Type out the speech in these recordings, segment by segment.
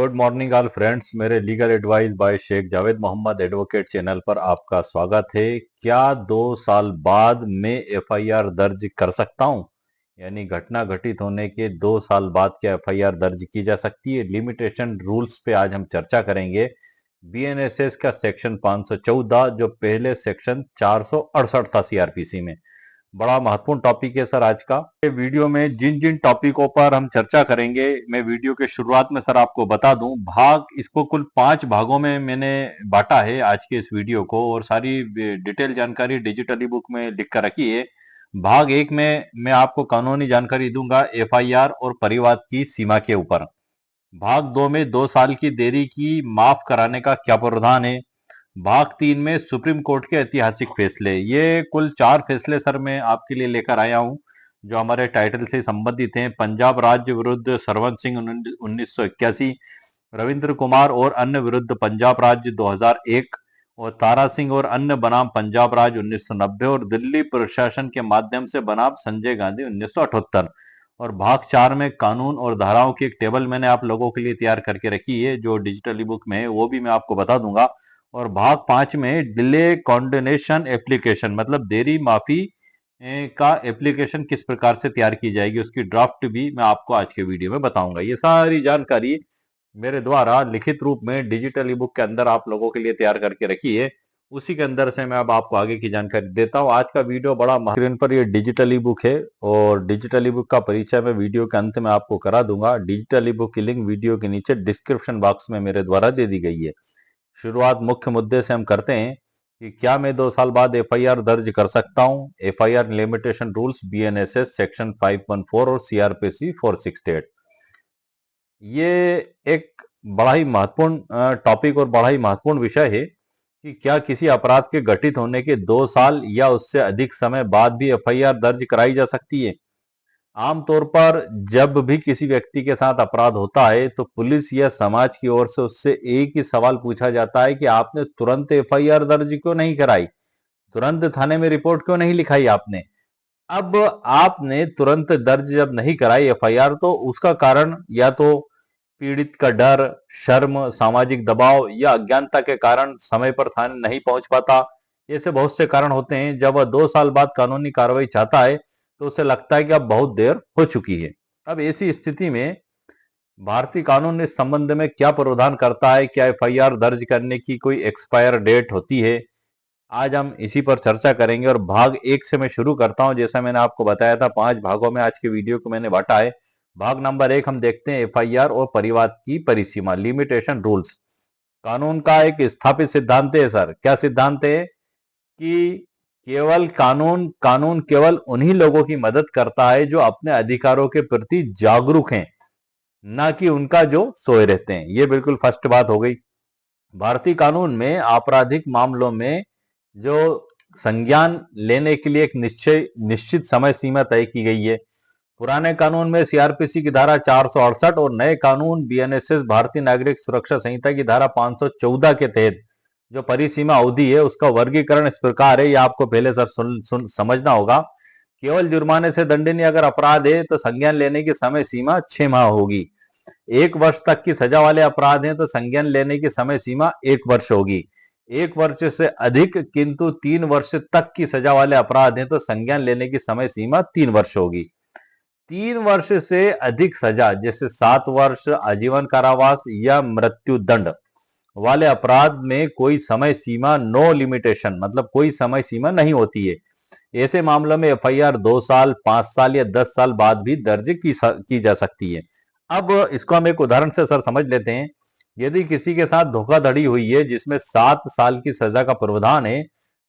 Good morning all friends. मेरे legal advice by Sheikh Javed Mohammad advocate channel पर आपका स्वागत है। क्या 2 साल बाद मैं एफआईआर दर्ज कर सकता हूं? यानी घटना घटित होने के 2 साल बाद क्या एफआईआर दर्ज की जा सकती है? लिमिटेशन रूल्स पे आज हम चर्चा करेंगे। बीएनएसएस का सेक्शन 514 जो पहले सेक्शन 468 था सीआरपीसी में। बड़ा महत्वपूर्ण टॉपिक है सर आज का। ये वीडियो में जिन जिन टॉपिकों पर हम चर्चा करेंगे, मैं वीडियो के शुरुआत में सर आपको बता दूं। इसको कुल 5 भागों में मैंने बांटा है आज के इस वीडियो को, और सारी डिटेल जानकारी डिजिटल ई बुक में लिख कर रखी है। भाग 1 में मैं आपको कानूनी जानकारी दूंगा एफआईआर और परिवाद की सीमा के ऊपर। भाग 2 में 2 साल की देरी की माफ कराने का क्या प्रावधान है। भाग 3 में सुप्रीम कोर्ट के ऐतिहासिक फैसले। ये कुल 4 फैसले सर मैं आपके लिए लेकर आया हूं जो हमारे टाइटल से संबंधित हैं। पंजाब राज्य विरुद्ध सरवंत सिंह 1981, रविंद्र कुमार और अन्य विरुद्ध पंजाब राज्य 2001, और तारा सिंह और अन्य बनाम पंजाब राज्य 1990, और दिल्ली प्रशासन के माध्यम से बनाम संजय गांधी 1978। और भाग 4 में कानून और धाराओं की एक टेबल मैंने आप लोगों के लिए तैयार करके रखी है जो डिजिटल ई बुक में है, वो भी मैं आपको बता दूंगा। और भाग 5 में डिले कॉन्डोनेशन एप्लीकेशन मतलब देरी माफी का एप्लीकेशन किस प्रकार से तैयार की जाएगी, उसकी ड्राफ्ट भी मैं आपको आज के वीडियो में बताऊंगा। ये सारी जानकारी मेरे द्वारा लिखित रूप में डिजिटल ई बुक के अंदर आप लोगों के लिए तैयार करके रखी है। उसी के अंदर से मैं अब आपको आगे की जानकारी देता हूँ। आज का वीडियो बड़ा स्क्रीन पर ये डिजिटल ई बुक है, और डिजिटल ई बुक का परिचय मैं वीडियो के अंत में आपको करा दूंगा। डिजिटल ई बुक की लिंक वीडियो के नीचे डिस्क्रिप्शन बॉक्स में मेरे द्वारा दे दी गई है। शुरुआत मुख्य मुद्दे से हम करते हैं कि क्या मैं 2 साल बाद एफआईआर दर्ज कर सकता हूं। FIR limitation rules BNSS section 514 और सीआरपीसी 468। ये एक बड़ा ही महत्वपूर्ण टॉपिक और बड़ा ही महत्वपूर्ण विषय है कि क्या किसी अपराध के घटित होने के 2 साल या उससे अधिक समय बाद भी एफआईआर दर्ज कराई जा सकती है। आमतौर पर जब भी किसी व्यक्ति के साथ अपराध होता है तो पुलिस या समाज की ओर से उससे एक ही सवाल पूछा जाता है कि आपने तुरंत एफआईआर दर्ज क्यों नहीं कराई, तुरंत थाने में रिपोर्ट क्यों नहीं लिखाई आपने। अब आपने तुरंत दर्ज जब नहीं कराई एफआईआर तो उसका कारण या तो पीड़ित का डर, शर्म, सामाजिक दबाव या अज्ञानता के कारण समय पर थाने नहीं पहुंच पाता। ऐसे बहुत से कारण होते हैं। जब वह 2 साल बाद कानूनी कार्रवाई चाहता है तो उसे लगता है कि अब बहुत देर हो चुकी है। अब ऐसी स्थिति में भारतीय कानून इस संबंध में क्या प्रावधान करता है? क्या एफआईआर दर्ज करने की कोई एक्सपायर डेट होती है? आज हम इसी पर चर्चा करेंगे, और भाग 1 से मैं शुरू करता हूं। जैसा मैंने आपको बताया था 5 भागों में आज के वीडियो को मैंने बांटा है। भाग नंबर 1 हम देखते हैं एफआईआर और परिवाद की परिसीमा, लिमिटेशन रूल्स। कानून का एक स्थापित सिद्धांत है सर। क्या सिद्धांत है? कि केवल कानून कानून केवल उन्हीं लोगों की मदद करता है जो अपने अधिकारों के प्रति जागरूक हैं, ना कि उनका जो सोए रहते हैं। ये बिल्कुल फर्स्ट बात हो गई। भारतीय कानून में आपराधिक मामलों में जो संज्ञान लेने के लिए एक निश्चित समय सीमा तय की गई है। पुराने कानून में सीआरपीसी की धारा 468 और नए कानून बीएनएसएस भारतीय नागरिक सुरक्षा संहिता की धारा 514 के तहत जो परिसीमा अवधि है उसका वर्गीकरण इस प्रकार है। ये आपको पहले सर समझना होगा। केवल जुर्माने से दंडनीय अगर अपराध है तो संज्ञान लेने की समय सीमा 6 माह होगी। 1 वर्ष तक की सजा वाले अपराध हैं तो संज्ञान लेने की समय सीमा 1 वर्ष होगी। 1 वर्ष से अधिक किंतु 3 वर्ष तक की सजा वाले अपराध हैं तो संज्ञान लेने की समय सीमा 3 वर्ष होगी। 3 वर्ष से अधिक सजा जैसे 7 वर्ष, आजीवन कारावास या मृत्यु दंड वाले अपराध में कोई समय सीमा, नो लिमिटेशन मतलब कोई समय सीमा नहीं होती है। ऐसे मामलों में एफआईआर 2 साल, 5 साल या 10 साल बाद भी दर्ज की जा सकती है। अब इसको हम एक उदाहरण से सर समझ लेते हैं। यदि किसी के साथ धोखाधड़ी हुई है जिसमें 7 साल की सजा का प्रावधान है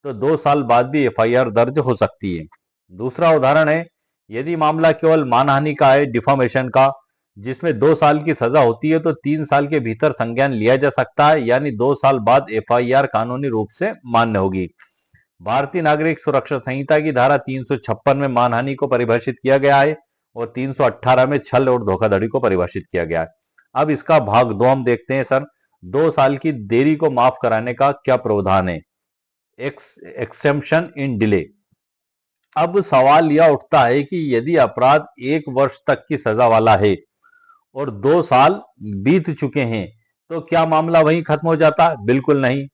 तो 2 साल बाद भी एफआईआर दर्ज हो सकती है। दूसरा उदाहरण है, यदि मामला केवल मानहानि का है, डिफॉर्मेशन का, जिसमें 2 साल की सजा होती है तो 3 साल के भीतर संज्ञान लिया जा सकता है, यानी 2 साल बाद एफआईआर कानूनी रूप से मान्य होगी। भारतीय नागरिक सुरक्षा संहिता की धारा 356 में मानहानि को परिभाषित किया गया है और 318 में छल और धोखाधड़ी को परिभाषित किया गया है। अब इसका भाग 2 हम देखते हैं सर। 2 साल की देरी को माफ कराने का क्या प्रावधान है? एक्सेम्पशन इन डिले। अब सवाल यह उठता है कि यदि अपराध 1 वर्ष तक की सजा वाला है और 2 साल बीत चुके हैं, तो क्या मामला वहीं खत्म हो जाता? बिल्कुल नहीं।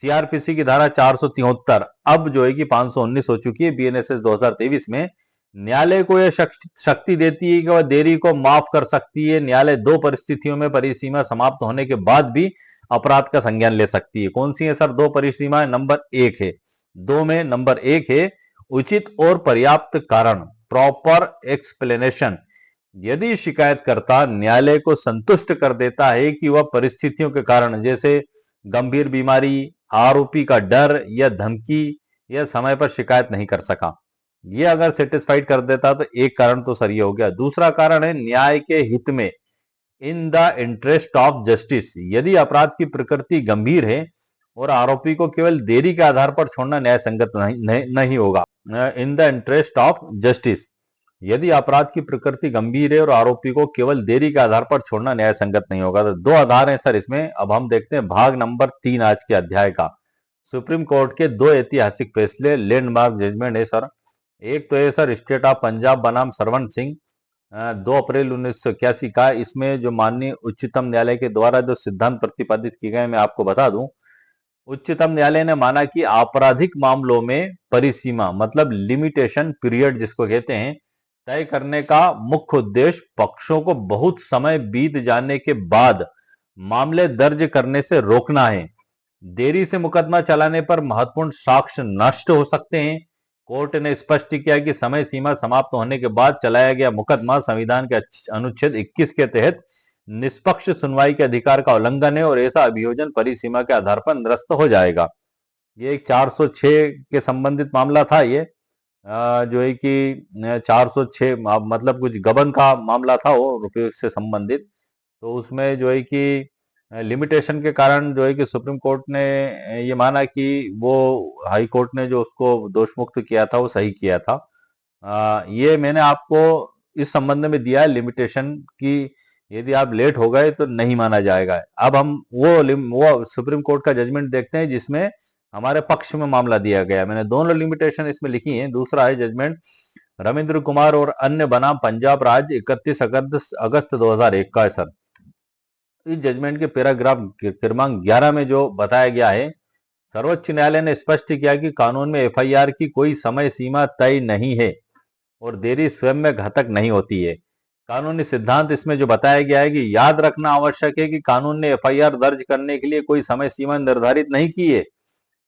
सीआरपीसी की धारा 473 अब जो है कि 519 हो चुकी है। बीएनएसएस 2023 में न्यायालय को यह शक्ति देती है कि वह देरी को माफ कर सकती है। न्यायालय दो परिस्थितियों में परिसीमा समाप्त होने के बाद भी अपराध का संज्ञान ले सकती है। कौन सी है सर दो परिसीमाएं? नंबर एक है, दो में नंबर एक है उचित और पर्याप्त कारण, प्रॉपर एक्सप्लेनेशन। यदि शिकायतकर्ता न्यायालय को संतुष्ट कर देता है कि वह परिस्थितियों के कारण, जैसे गंभीर बीमारी, आरोपी का डर या धमकी, या समय पर शिकायत नहीं कर सका, ये अगर सेटिस्फाइड कर देता तो एक कारण तो सर ये हो गया। दूसरा कारण है न्याय के हित में, in the interest of justice. यदि अपराध की प्रकृति गंभीर है और आरोपी को केवल देरी के आधार पर छोड़ना न्याय संगत नहीं होगा। In the interest of justice, यदि अपराध की प्रकृति गंभीर है और आरोपी को केवल देरी के आधार पर छोड़ना न्याय संगत नहीं होगा। तो दो आधार हैं सर इसमें। अब हम देखते हैं भाग नंबर 3 आज के अध्याय का। सुप्रीम कोर्ट के दो ऐतिहासिक फैसले, लैंडमार्क जजमेंट है सर। एक तो है सर स्टेट ऑफ पंजाब बनाम सरवण सिंह, 2 अप्रैल 1981 का। इसमें जो माननीय उच्चतम न्यायालय के द्वारा जो सिद्धांत प्रतिपादित किए गए मैं आपको बता दूं। उच्चतम न्यायालय ने माना कि आपराधिक मामलों में परिसीमा मतलब लिमिटेशन पीरियड जिसको कहते हैं, तय करने का मुख्य उद्देश्य पक्षों को बहुत समय बीत जाने के बाद मामले दर्ज करने से रोकना है। देरी से मुकदमा चलाने पर महत्वपूर्ण साक्ष्य नष्ट हो सकते हैं। कोर्ट ने स्पष्ट किया कि समय सीमा समाप्त होने के बाद चलाया गया मुकदमा संविधान के अनुच्छेद 21 के तहत निष्पक्ष सुनवाई के अधिकार का उल्लंघन है और ऐसा अभियोजन परिसीमा के आधार पर निरस्त हो जाएगा। ये एक 406 के संबंधित मामला था। ये जो है कि 406 मतलब कुछ गबन का मामला था वो, रुपये से संबंधित। तो उसमें जो है कि लिमिटेशन के कारण जो है कि सुप्रीम कोर्ट ने ये माना कि वो हाई कोर्ट ने जो उसको दोष मुक्त किया था वो सही किया था। ये मैंने आपको इस संबंध में दिया है लिमिटेशन की, यदि आप लेट हो गए तो नहीं माना जाएगा। अब हम वो सुप्रीम कोर्ट का जजमेंट देखते हैं जिसमें हमारे पक्ष में मामला दिया गया। मैंने दोनों लिमिटेशन इसमें लिखी हैं। दूसरा है जजमेंट रविंद्र कुमार और अन्य बनाम पंजाब राज्य 31 अगस्त 2001 का है सर। इस जजमेंट के पैराग्राफ क्रमांक 11 में जो बताया गया है, सर्वोच्च न्यायालय ने स्पष्ट किया कि कानून में एफआईआर की कोई समय सीमा तय नहीं है और देरी स्वयं में घातक नहीं होती है। कानूनी सिद्धांत इसमें जो बताया गया है कि याद रखना आवश्यक है कि कानून ने एफआईआर दर्ज करने के लिए कोई समय सीमा निर्धारित नहीं की है,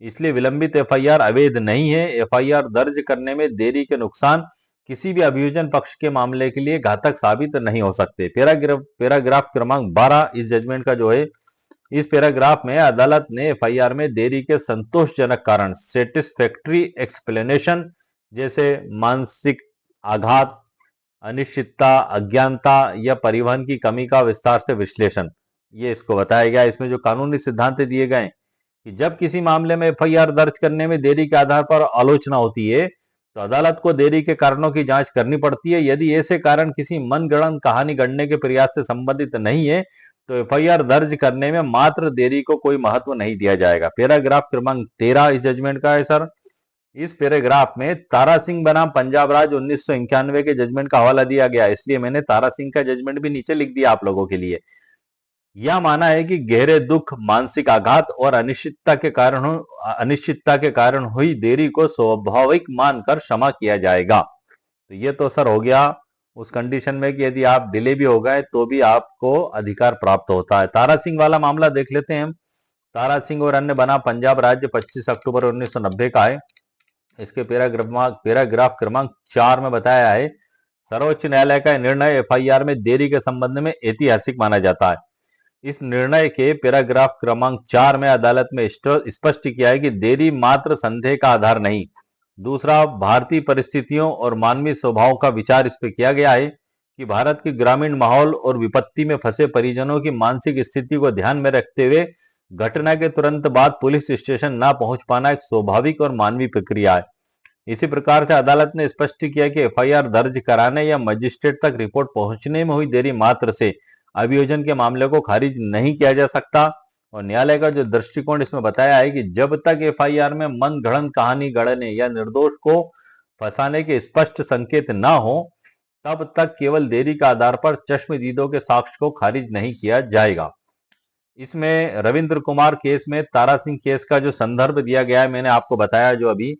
इसलिए विलंबित एफआईआर अवैध नहीं है। एफआईआर दर्ज करने में देरी के नुकसान किसी भी अभियोजन पक्ष के मामले के लिए घातक साबित नहीं हो सकते। पैराग्राफ क्रमांक 12 इस जजमेंट का जो है, इस पैराग्राफ में अदालत ने एफआईआर में देरी के संतोषजनक कारण, सेटिस्फैक्ट्री एक्सप्लेनेशन, जैसे मानसिक आघात, अनिश्चितता, अज्ञानता या परिवहन की कमी का विस्तार से विश्लेषण, ये इसको बताया गया। इसमें जो कानूनी सिद्धांत दिए गए कि जब किसी मामले में एफआईआर दर्ज करने में देरी के आधार पर आलोचना होती है तो अदालत को देरी के कारणों की जांच करनी पड़ती है। यदि ऐसे कारण किसी मनगढ़ंत कहानी गढ़ने के प्रयास से संबंधित नहीं है तो एफआईआर दर्ज करने में मात्र देरी को कोई महत्व नहीं दिया जाएगा। पैराग्राफ क्रमांक 13 इस जजमेंट का है सर। इस पैराग्राफ में तारा सिंह बनाम पंजाब राज्य 1991 के जजमेंट का हवाला दिया गया, इसलिए मैंने तारा सिंह का जजमेंट भी नीचे लिख दिया आप लोगों के लिए। यह माना है कि गहरे दुख, मानसिक आघात और अनिश्चितता के कारण हुई देरी को स्वाभाविक मानकर क्षमा किया जाएगा। तो ये तो सर हो गया उस कंडीशन में कि यदि आप डिले भी हो गए तो भी आपको अधिकार प्राप्त होता है। तारा सिंह वाला मामला देख लेते हैं हम। तारा सिंह और अन्य बना पंजाब राज्य 25 अक्टूबर 1990 का है। इसके पैराग्राफ क्रमांक 4 में बताया है, सर्वोच्च न्यायालय का निर्णय एफआईआर में देरी के संबंध में ऐतिहासिक माना जाता है। इस निर्णय के पैराग्राफ क्रमांक 4 में अदालत में स्पष्ट किया है कि देरी मात्र संदेह का आधार नहीं। दूसरा, भारतीय परिस्थितियों और मानवीय स्वभाव का विचार इस पर किया गया है कि भारत के ग्रामीण माहौल और विपत्ति में फंसे परिजनों की मानसिक स्थिति को ध्यान में रखते हुए घटना के तुरंत बाद पुलिस स्टेशन न पहुंच पाना एक स्वाभाविक और मानवीय प्रक्रिया है। इसी प्रकार से अदालत ने स्पष्ट किया कि एफआईआर दर्ज कराने या मजिस्ट्रेट तक रिपोर्ट पहुंचने में हुई देरी मात्र से अभियोजन के मामले को खारिज नहीं किया जा सकता। और न्यायालय का जो दृष्टिकोण इसमें बताया है कि जब तक एफआईआर में मनगढ़ंत कहानी गढ़ने या निर्दोष को फंसाने के स्पष्ट संकेत न हो तब तक केवल देरी का आधार पर चश्मदीदों के साक्ष्य को खारिज नहीं किया जाएगा। इसमें रविंद्र कुमार केस में तारा सिंह केस का जो संदर्भ दिया गया है, मैंने आपको बताया जो अभी,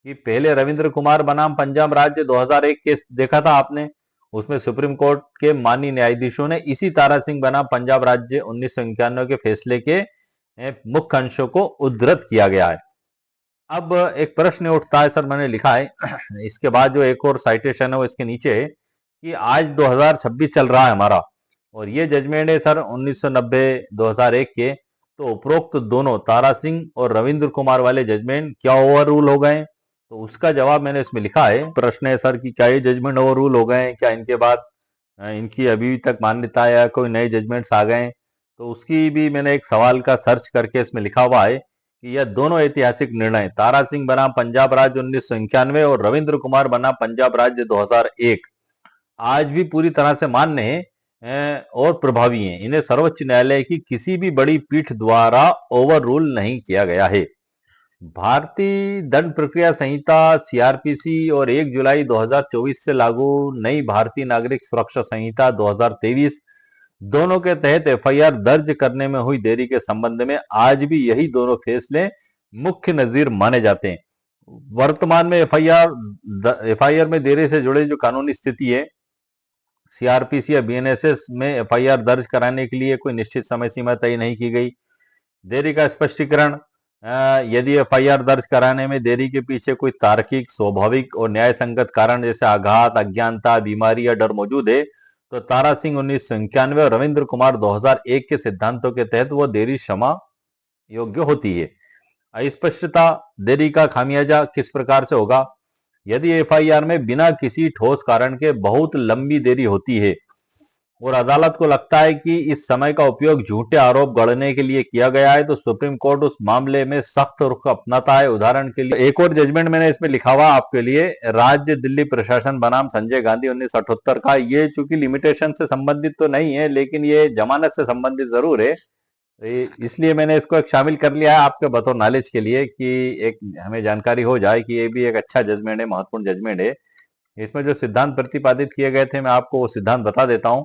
कि पहले रविंद्र कुमार बनाम पंजाब राज्य 2001 केस देखा था आपने। उसमें सुप्रीम कोर्ट के माननीय न्यायाधीशों ने इसी तारा सिंह बनाम पंजाब राज्य 1991 के फैसले के मुख्य अंशों को उद्धृत किया गया है। अब एक प्रश्न उठता है, सर मैंने लिखा है इसके बाद जो एक और साइटेशन है वो इसके नीचे है कि आज 2026 चल रहा है हमारा, और ये जजमेंट है सर 1990-2001 के। तो उपरोक्त दोनों तारा सिंह और रविंद्र कुमार वाले जजमेंट क्या ओवर रूल हो गए? तो उसका जवाब मैंने इसमें लिखा है। प्रश्न है सर कि क्या ये जजमेंट ओवर रूल हो गए हैं, क्या इनके बाद इनकी अभी तक मान्यता या कोई नए जजमेंट्स आ गए? तो उसकी भी मैंने एक सवाल का सर्च करके इसमें लिखा हुआ है कि यह दोनों ऐतिहासिक निर्णय, तारा सिंह बनाम पंजाब राज्य 1991 और रविंद्र कुमार बनाम पंजाब राज्य 2001, आज भी पूरी तरह से मान्य है और प्रभावी हैं। इन्हें सर्वोच्च न्यायालय की किसी भी बड़ी पीठ द्वारा ओवर रूल नहीं किया गया है। भारतीय दंड प्रक्रिया संहिता सीआरपीसी और 1 जुलाई 2024 से लागू नई भारतीय नागरिक सुरक्षा संहिता 2023 दोनों के तहत एफआईआर दर्ज करने में हुई देरी के संबंध में आज भी यही दोनों फैसले मुख्य नजीर माने जाते हैं। वर्तमान में एफआईआर में देरी से जुड़े जो कानूनी स्थिति है, सीआरपीसी या बीएनएसएस में एफआईआर दर्ज कराने के लिए कोई निश्चित समय सीमा तय नहीं की गई। देरी का स्पष्टीकरण, यदि एफआईआर दर्ज कराने में देरी के पीछे कोई तार्किक, स्वाभाविक और न्याय संगत कारण जैसे आघात, अज्ञानता, बीमारी या डर मौजूद है, तो तारा सिंह 1991 और रविंद्र कुमार 2001 के सिद्धांतों के तहत वो देरी क्षमा योग्य होती है। अस्पष्टता, देरी का खामियाजा किस प्रकार से होगा? यदि एफआईआर में बिना किसी ठोस कारण के बहुत लंबी देरी होती है और अदालत को लगता है कि इस समय का उपयोग झूठे आरोप गढ़ने के लिए किया गया है, तो सुप्रीम कोर्ट उस मामले में सख्त रुख अपनाता है। उदाहरण के लिए एक और जजमेंट मैंने इसमें लिखा हुआ आपके लिए, राज्य दिल्ली प्रशासन बनाम संजय गांधी 1978 का। ये चूंकि लिमिटेशन से संबंधित तो नहीं है, लेकिन ये जमानत से संबंधित जरूर है, इसलिए मैंने इसको एक शामिल कर लिया है आपके बतौर नॉलेज के लिए, कि एक हमें जानकारी हो जाए कि ये भी एक अच्छा जजमेंट है, महत्वपूर्ण जजमेंट है। इसमें जो सिद्धांत प्रतिपादित किए गए थे, मैं आपको वो सिद्धांत बता देता हूं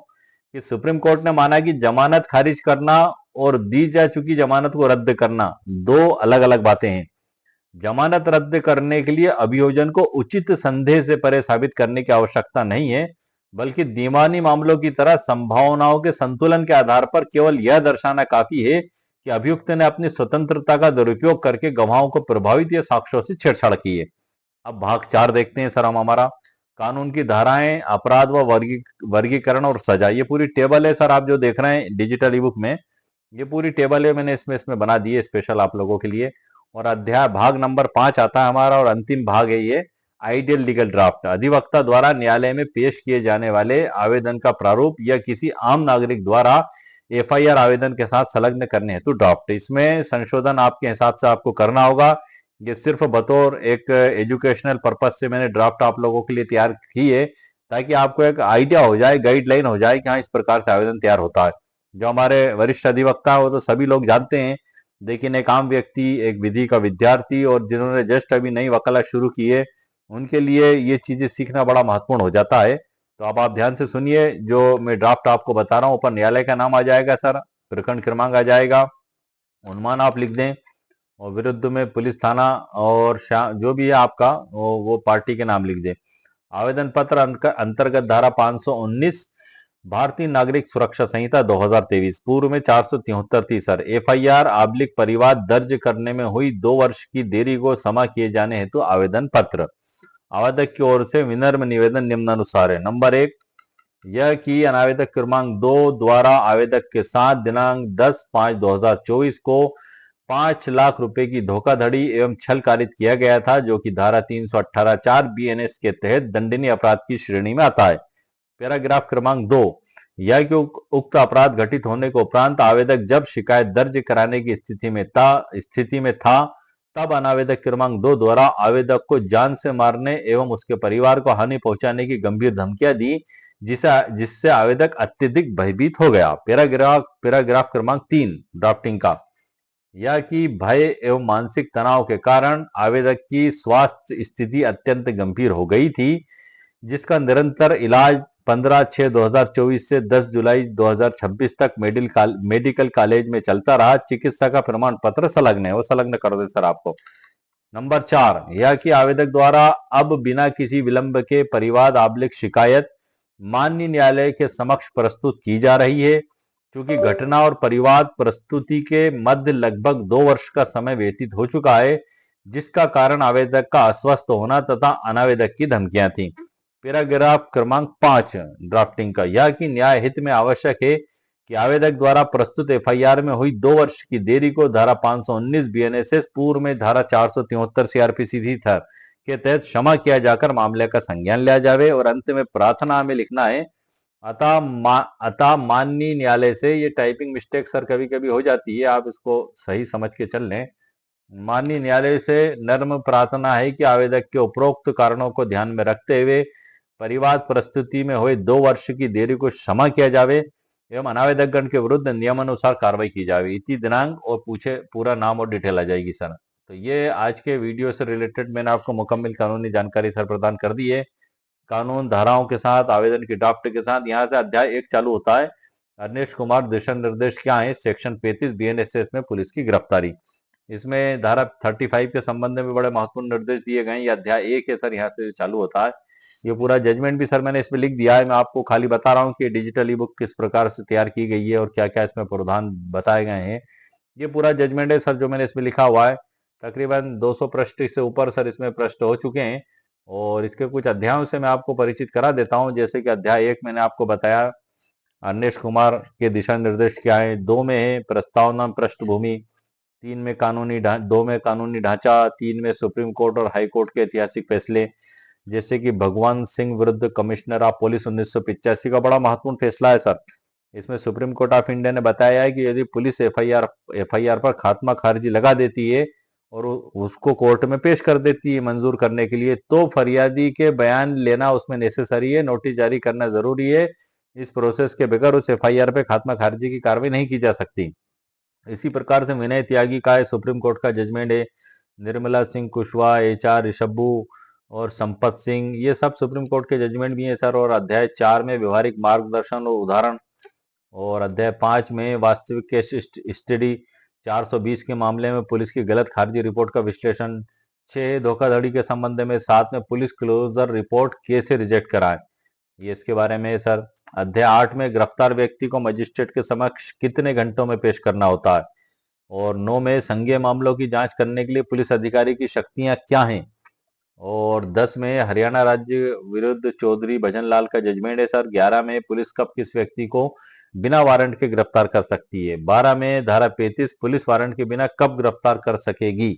कि सुप्रीम कोर्ट ने माना कि जमानत खारिज करना और दी जा चुकी जमानत को रद्द करना दो अलग अलग बातें हैं। जमानत रद्द करने के लिए अभियोजन को उचित संदेह से परे साबित करने की आवश्यकता नहीं है, बल्कि दीवानी मामलों की तरह संभावनाओं के संतुलन के आधार पर केवल यह दर्शाना काफी है कि अभियुक्त ने अपनी स्वतंत्रता का दुरुपयोग करके गवाहों को प्रभावित या साक्ष्यों से छेड़छाड़ की है। अब भाग 4 देखते हैं सर हम हमारा। कानून की धाराएं, अपराध व वर्गीकरण और सजा, ये पूरी टेबल है सर, आप जो देख रहे हैं डिजिटल ई बुक में, ये पूरी टेबल है, मैंने इसमें बना दी है स्पेशल आप लोगों के लिए। और अध्याय भाग नंबर 5 आता है हमारा, और अंतिम भाग है ये आइडियल लीगल ड्राफ्ट। अधिवक्ता द्वारा न्यायालय में पेश किए जाने वाले आवेदन का प्रारूप या किसी आम नागरिक द्वारा एफआईआर आवेदन के साथ संलग्न करने हेतु ड्राफ्ट। इसमें संशोधन आपके हिसाब से आपको करना होगा। ये सिर्फ बतौर एक एजुकेशनल पर्पज से मैंने ड्राफ्ट आप लोगों के लिए तैयार की है, ताकि आपको एक आइडिया हो जाए, गाइडलाइन हो जाए कि हाँ इस प्रकार से आवेदन तैयार होता है। जो हमारे वरिष्ठ अधिवक्ता वो तो सभी लोग जानते हैं, लेकिन एक आम व्यक्ति, एक विधि का विद्यार्थी और जिन्होंने जस्ट अभी नई वकालत शुरू की है, उनके लिए ये चीजें सीखना बड़ा महत्वपूर्ण हो जाता है। तो अब आप ध्यान से सुनिए, जो मैं ड्राफ्ट आपको बता रहा हूँ, ऊपर न्यायालय का नाम आ जाएगा सर, प्रकरण क्रमांक आ जाएगा, उन्मान आप लिख दें, और विरुद्ध में पुलिस थाना और जो भी है आपका वो पार्टी के नाम लिख दें। आवेदन पत्र अंतर्गत धारा 519 भारतीय नागरिक सुरक्षा संहिता 2023, पूर्व में 473 थी सर। एफआईआर आबलिक परिवाद दर्ज करने में हुई 2 वर्ष की देरी को क्षमा किए जाने हेतु आवेदन पत्र। आवेदक की ओर से विनम्र निवेदन निम्नानुसार है। नंबर 1, यह कि अनावेदक क्रमांक 2 द्वारा आवेदक के साथ दिनांक 10/5/2024 को 5 लाख रुपए की धोखाधड़ी एवं छल कारित किया गया था, जो कि धारा 318(4) बीएनएस के तहत दंडनीय अपराध की श्रेणी में आता है। पैराग्राफ क्रमांक 2, यह कि उक्त अपराध घटित होने के उपरांत आवेदक जब शिकायत दर्ज कराने की स्थिति में था तब अनावेदक क्रमांक 2 द्वारा आवेदक को जान से मारने एवं उसके परिवार को हानि पहुंचाने की गंभीर धमकियां दी, जिससे आवेदक अत्यधिक भयभीत हो गया। पैराग्राफ क्रमांक 3 ड्राफ्टिंग का, यह कि भय एवं मानसिक तनाव के कारण आवेदक की स्वास्थ्य स्थिति अत्यंत गंभीर हो गई थी, जिसका निरंतर इलाज 15/6/2024 से 10 जुलाई 2026 तक मेडिकल कॉलेज में चलता रहा। चिकित्सा का प्रमाण पत्र संलग्न है, वो संलग्न कर दे सर आपको। नंबर 4, यह कि आवेदक द्वारा अब बिना किसी विलंब के परिवाद आबलिक शिकायत माननीय न्यायालय के समक्ष प्रस्तुत की जा रही है। क्योंकि घटना और परिवाद प्रस्तुति के मध्य लगभग 2 वर्ष का समय व्यतीत हो चुका है, जिसका कारण आवेदक का अस्वस्थ होना तथा अनावेदक की धमकियां थी। पैराग्राफ क्रमांक 5 ड्राफ्टिंग का, यह कि न्याय हित में आवश्यक है कि आवेदक द्वारा प्रस्तुत एफआईआर में हुई 2 वर्ष की देरी को धारा 519 बीएनएसएस पूर्व में धारा 473 सीआरपीसी थर के तहत क्षमा किया जाकर मामले का संज्ञान लिया जावे। और अंत में प्रार्थना में लिखना है, अतः माननीय न्यायालय से, ये टाइपिंग मिस्टेक सर कभी कभी हो जाती है, आप इसको सही समझ के चल लें। माननीय न्यायालय से नर्म प्रार्थना है कि आवेदक के उपरोक्त कारणों को ध्यान में रखते हुए परिवाद प्रस्तुति में हुए 2 वर्ष की देरी को क्षमा किया जावे एवं अनावेदकगण के विरुद्ध नियमानुसार कार्रवाई की जावे। इति दिनांक और पूछे पूरा नाम और डिटेल आ जाएगी सर। तो ये आज के वीडियो से रिलेटेड मैंने आपको मुकम्मल कानूनी जानकारी सर प्रदान कर दी है, कानून धाराओं के साथ, आवेदन की ड्राफ्ट के साथ। यहाँ से अध्याय 1 चालू होता है। अनिश कुमार दिशा निर्देश क्या है? सेक्शन 35 बीएनएसएस में पुलिस की गिरफ्तारी। इसमें धारा 35 के संबंध में बड़े महत्वपूर्ण निर्देश दिए गए हैं। ये अध्याय 1 है सर, यहाँ से चालू होता है। ये पूरा जजमेंट भी सर मैंने इसमें लिख दिया है। मैं आपको खाली बता रहा हूँ कि डिजिटल ई बुक किस प्रकार से तैयार की गई है और क्या क्या इसमें प्रावधान बताए गए हैं। ये पूरा जजमेंट है सर जो मैंने इसमें लिखा हुआ है। तकरीबन 200 पृष्ठ से ऊपर सर इसमें पृष्ठ हो चुके हैं। और इसके कुछ अध्यायों से मैं आपको परिचित करा देता हूं। जैसे कि अध्याय 1 मैंने आपको बताया, अनिश कुमार के दिशा निर्देश क्या है। 2 में है प्रस्तावना पृष्ठभूमि, 3 में कानूनी 2 में कानूनी ढांचा, 3 में सुप्रीम कोर्ट और हाई कोर्ट के ऐतिहासिक फैसले, जैसे कि भगवान सिंह विरुद्ध कमिश्नर ऑफ पुलिस 1985 का बड़ा महत्वपूर्ण फैसला है सर। इसमें सुप्रीम कोर्ट ऑफ इंडिया ने बताया है कि यदि पुलिस एफआईआर पर खात्मा खारिजी लगा देती है और उसको कोर्ट में पेश कर देती है मंजूर करने के लिए, तो फरियादी के बयान लेना उसमें नेसेसरी है, नोटिस जारी करना जरूरी है। इस प्रोसेस के बगैर उस एफआईआर पे खात्मा खारिजी की कार्रवाई नहीं की जा सकती। इसी प्रकार से विनय त्यागी का है, सुप्रीम कोर्ट का जजमेंट है। निर्मला सिंह कुशवाहा, एचआर ऋषभू और संपत सिंह, ये सब सुप्रीम कोर्ट के जजमेंट भी हैं सर। और अध्याय 4 में व्यवहारिक मार्गदर्शन और उदाहरण, और अध्याय 5 में वास्तविक केस स्टडी, 420 के मामले में पुलिस की गलत खारिजी रिपोर्ट का विश्लेषण, 6 धोखाधड़ी के संबंध में, 7 में पुलिस क्लोजर रिपोर्ट कैसे रिजेक्ट कराए, ये इसके बारे में है सर। अध्याय 8 में गिरफ्तार व्यक्ति को मजिस्ट्रेट के समक्ष कितने घंटों में पेश करना होता है। और 9 में संज्ञेय मामलों की जांच करने के लिए पुलिस अधिकारी की शक्तियां क्या हैं। और 10 में हरियाणा राज्य विरुद्ध चौधरी भजन लाल का जजमेंट है सर। 11 में पुलिस कब किस व्यक्ति को बिना वारंट के गिरफ्तार कर सकती है। 12 में धारा 35 पुलिस वारंट के बिना कब गिरफ्तार कर सकेगी।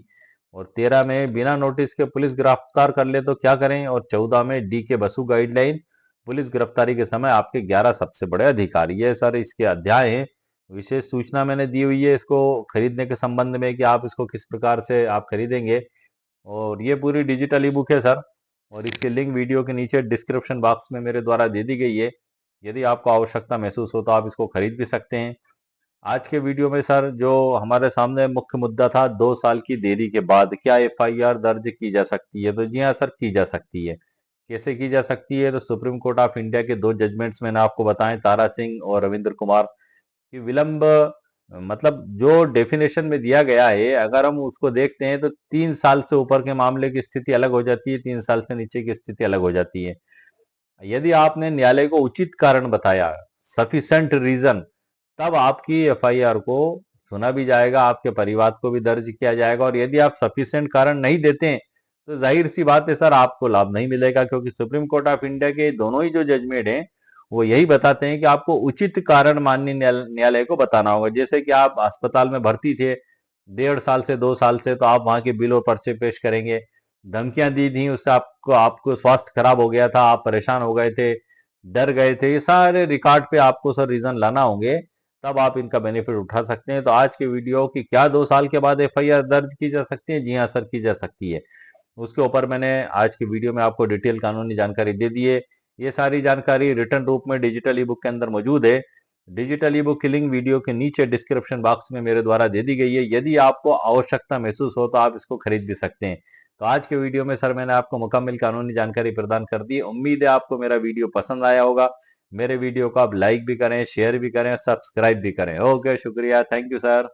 और 13 में बिना नोटिस के पुलिस गिरफ्तार कर ले तो क्या करें। और 14 में डी के बसु गाइडलाइन, पुलिस गिरफ्तारी के समय आपके 11 सबसे बड़े अधिकार, ये सर इसके अध्याय हैं। विशेष सूचना मैंने दी हुई है इसको खरीदने के संबंध में कि आप इसको किस प्रकार से आप खरीदेंगे। और ये पूरी डिजिटल ई बुक है सर, और इसकी लिंक वीडियो के नीचे डिस्क्रिप्शन बॉक्स में मेरे द्वारा दे दी गई है। यदि आपको आवश्यकता महसूस हो तो आप इसको खरीद भी सकते हैं। आज के वीडियो में सर जो हमारे सामने मुख्य मुद्दा था, 2 साल की देरी के बाद क्या एफआईआर दर्ज की जा सकती है। तो जी हाँ सर, की जा सकती है। कैसे की जा सकती है? तो सुप्रीम कोर्ट ऑफ इंडिया के 2 जजमेंट्स मैंने आपको बताए, तारा सिंह और रविंद्र कुमार, कि विलंब मतलब जो डेफिनेशन में दिया गया है, अगर हम उसको देखते हैं तो 3 साल से ऊपर के मामले की स्थिति अलग हो जाती है, 3 साल से नीचे की स्थिति अलग हो जाती है। यदि आपने न्यायालय को उचित कारण बताया, सफिशिएंट रीजन, तब आपकी एफआईआर को सुना भी जाएगा, आपके परिवार को भी दर्ज किया जाएगा। और यदि आप सफिशिएंट कारण नहीं देते हैं तो जाहिर सी बात है सर, आपको लाभ नहीं मिलेगा। क्योंकि सुप्रीम कोर्ट ऑफ इंडिया के दोनों ही जो जजमेंट हैं वो यही बताते हैं कि आपको उचित कारण माननीय न्यायालय को बताना होगा। जैसे कि आप अस्पताल में भर्ती थे 1.5 साल से 2 साल से, तो आप वहां के बिल और पर्चे पेश करेंगे। धमकियां दी थी, उससे आपको स्वास्थ्य खराब हो गया था, आप परेशान हो गए थे, डर गए थे, ये सारे रिकॉर्ड पे आपको सर रीजन लाना होंगे, तब आप इनका बेनिफिट उठा सकते हैं। तो आज के वीडियो की क्या 2 साल के बाद एफआईआर दर्ज की जा सकती है? जी हाँ सर, की जा सकती है। उसके ऊपर मैंने आज की वीडियो में आपको डिटेल कानूनी जानकारी दे दी है। ये सारी जानकारी रिटर्न रूप में डिजिटल ई बुक के अंदर मौजूद है। डिजिटल ई बुक की लिंक वीडियो के नीचे डिस्क्रिप्शन बॉक्स में मेरे द्वारा दे दी गई है। यदि आपको आवश्यकता महसूस हो तो आप इसको खरीद भी सकते हैं। तो आज के वीडियो में सर मैंने आपको मुकम्मल कानूनी जानकारी प्रदान कर दी। उम्मीद है आपको मेरा वीडियो पसंद आया होगा। मेरे वीडियो को आप लाइक भी करें, शेयर भी करें, सब्सक्राइब भी करें। ओके, शुक्रिया, थैंक यू सर।